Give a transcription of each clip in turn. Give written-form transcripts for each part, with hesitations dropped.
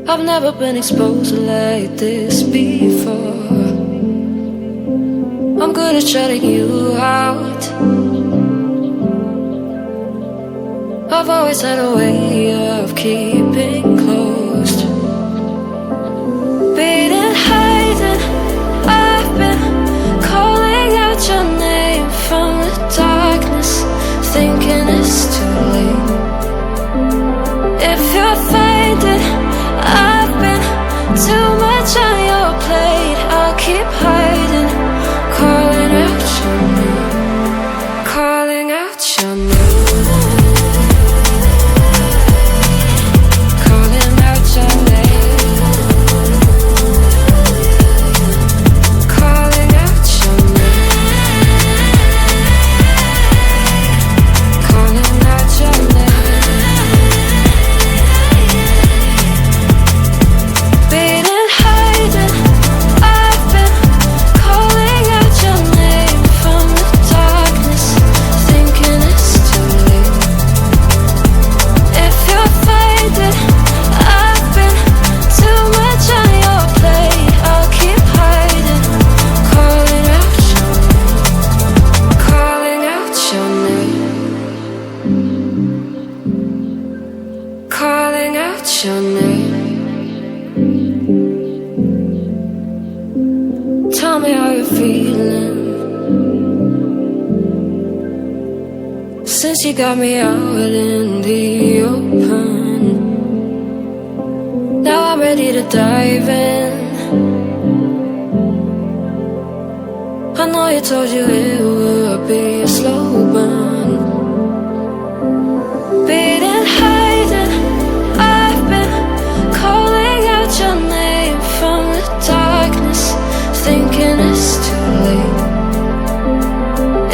I've never been exposed like this before. I'm good at shutting you out. I've always had a way of keeping closed. Beating, hiding, I've been calling out your name from the darkness, thinking it's too late. If you're faded, I've been too much on your plate. I'll keep hiding, calling out your name, calling out your name. Tell me how you're feeling, since you got me out in the open. Now I'm ready to dive in. I know you told you it would be a slow burn. Beating, hiding, I've been calling out your name from the darkness, thinking it's too late.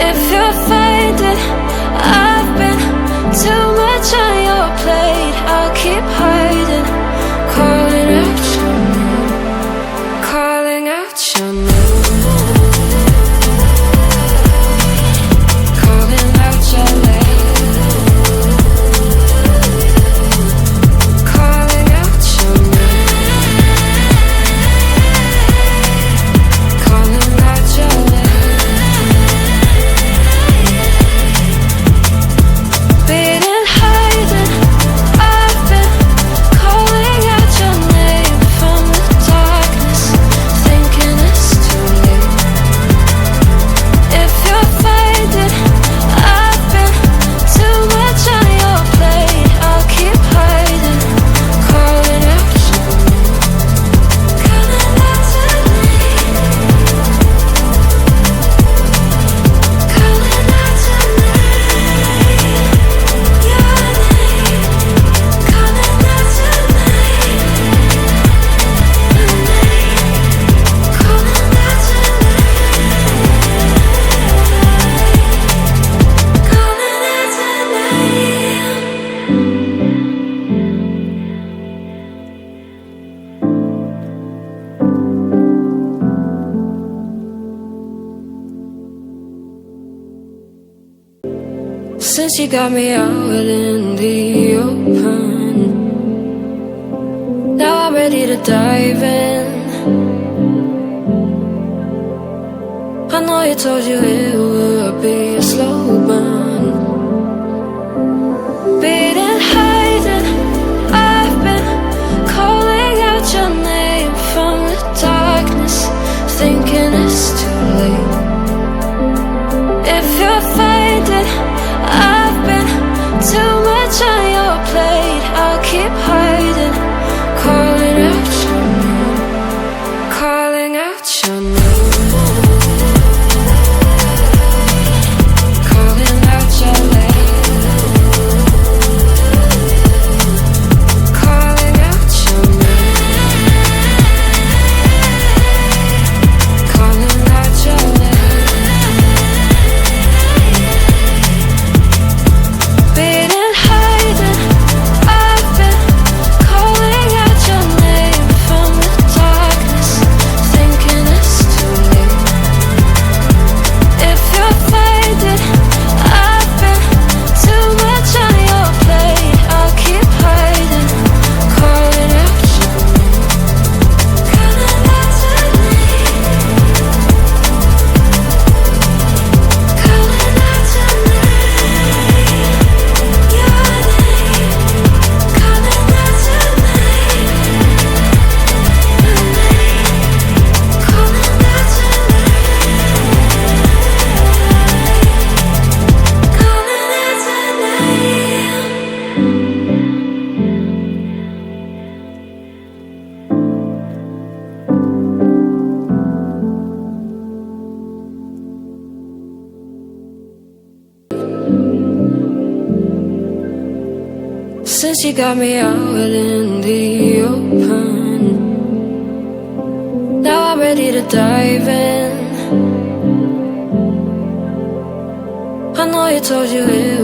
If you're faded, I've been too much on your plate. I'll keep hiding, calling out your name, calling out your name. Since you got me out in the open, now I'm ready to dive in. I know you told you it would be a slow burn. Beating, hiding, I've been calling out your name from the darkness, thinking it's too late. If you're faded, I've been too much on your plate. I'll keep hiding, calling out your name, calling out your name. since you got me out in the open. Now I'm ready to dive in. I know you told you it